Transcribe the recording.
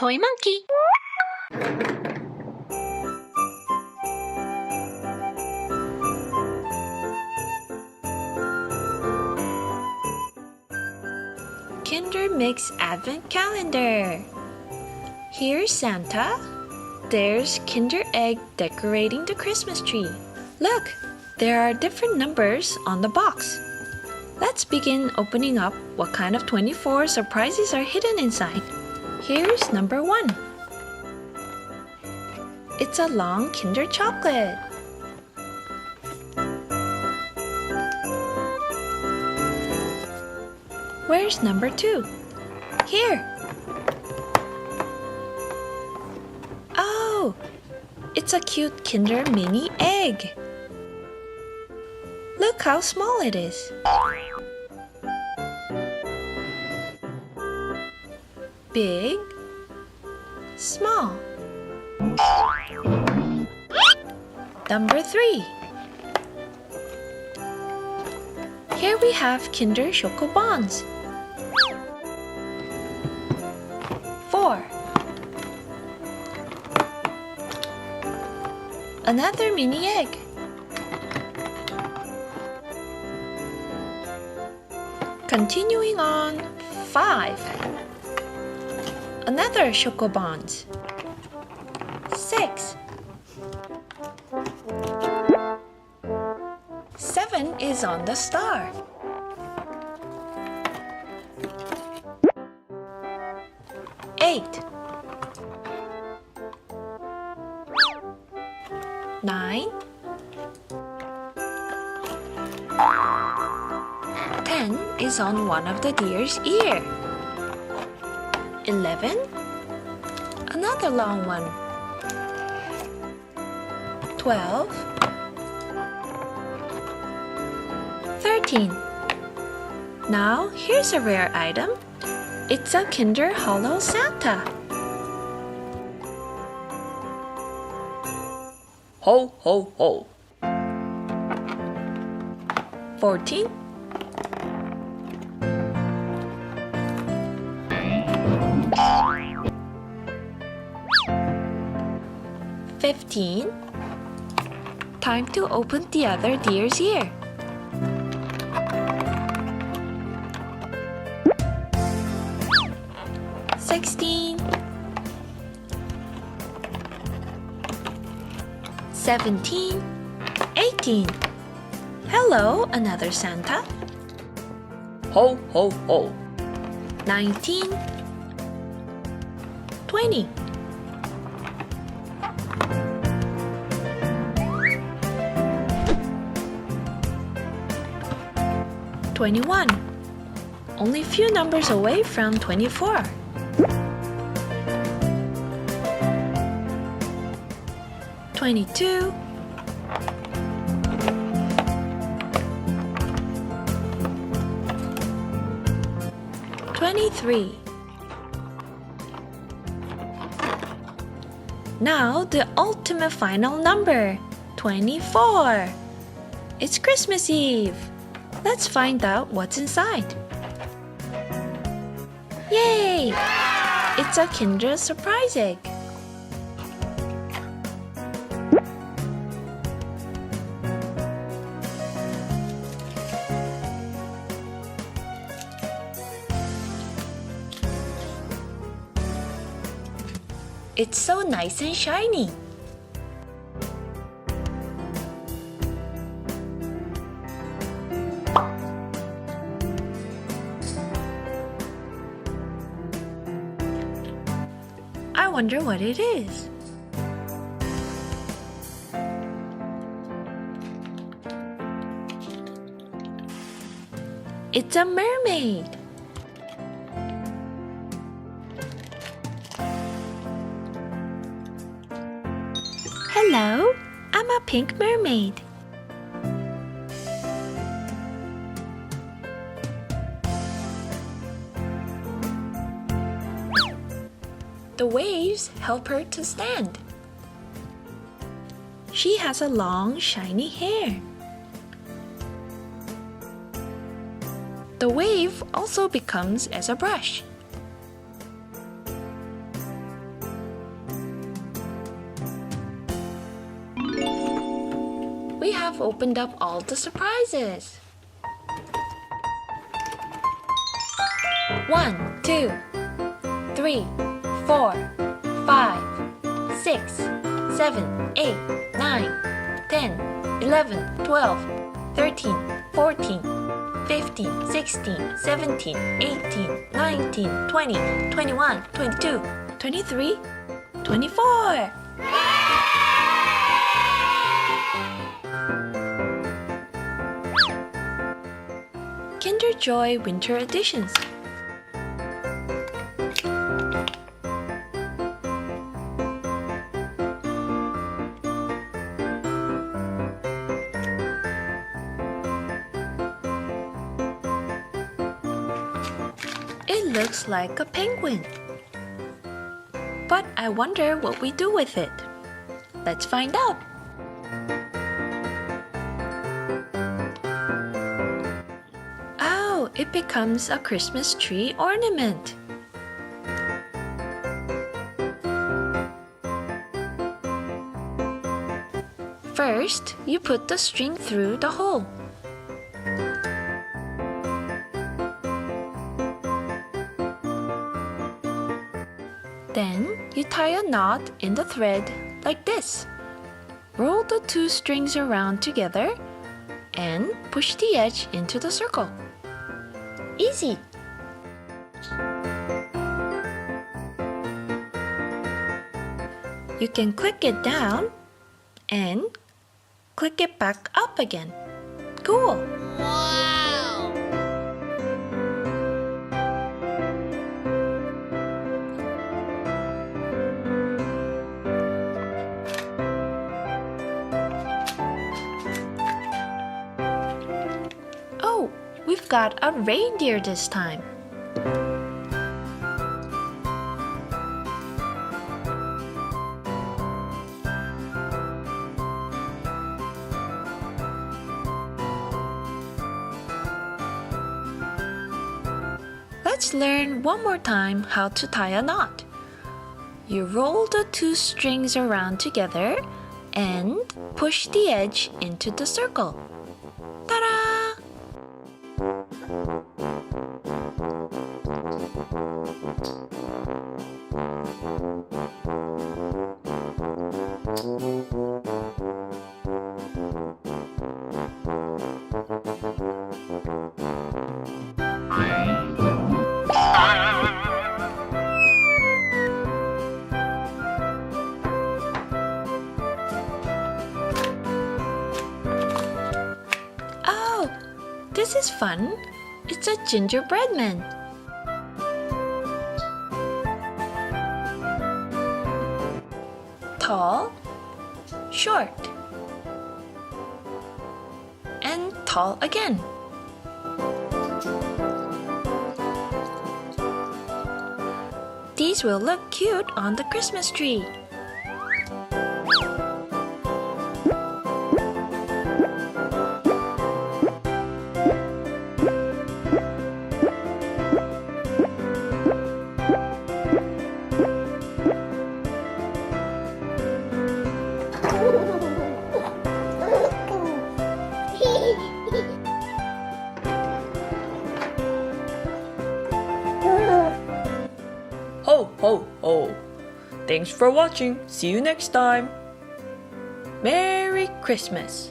Toy Monkey. Kinder Mix Advent Calendar. Here's Santa. There's Kinder Egg decorating the Christmas tree. Look, there are different numbers on the box. Let's begin opening up what kind of 24 surprises are hidden inside. Here's number 1. It's a long Kinder chocolate. Where's number 2? Here. Oh, it's a cute Kinder mini egg. Look how small it is. Big, small. Number 3. Here we have Kinder Choco Bonds. 4. Another mini egg. Continuing on, 5. Another Choco Bonds. 6. 7 is on the star. 8. 9. 10 is on one of the deer's ear. 11. Another long one. 12. 13. Now, here's a rare item. It's a Kinder Hollow Santa. Ho, ho, ho. 14. 15. Time to open the other deer's ear. 16. 17. 18. Hello, another Santa. Ho, ho, ho. 19. 20. 21. Only few numbers away from 24. 22. 23. Now the ultimate final number, 24. It's Christmas Eve. Let's find out what's inside. Yay! It's a Kinder surprise egg. It's so nice and shiny. I wonder what it is. It's a mermaid. Hello, I'm a pink mermaid. The waves help her to stand. She has a long, shiny hair. The wave also becomes as a brush. have opened up all the surprises. 1, 2, 3, 4, 5, 6, 7, 8, 9, 10, 11, 12, 13, 14, 15, 16, 17, 18, 19, 20, 21, 22, 23, 24. Kinder Joy Winter Editions. It looks like a penguin. But I wonder what we do with it. Let's find out. Oh, it becomes a Christmas tree ornament. First, you put the string through the hole. Then, you tie a knot in the thread like this. Roll the two strings around together and push the edge into the circle. Easy! You can click it down and click it back up again. Cool! Wow! Oh, we've got a reindeer this time. Let's learn one more time how to tie a knot. You roll the two strings around together and push the edge into the circle. Ta-da! Oh, this is fun. It's a gingerbread man. Tall, short, and tall again. These will look cute on the Christmas tree. Ho, ho, ho. Thanks for watching. See you next time. Merry Christmas.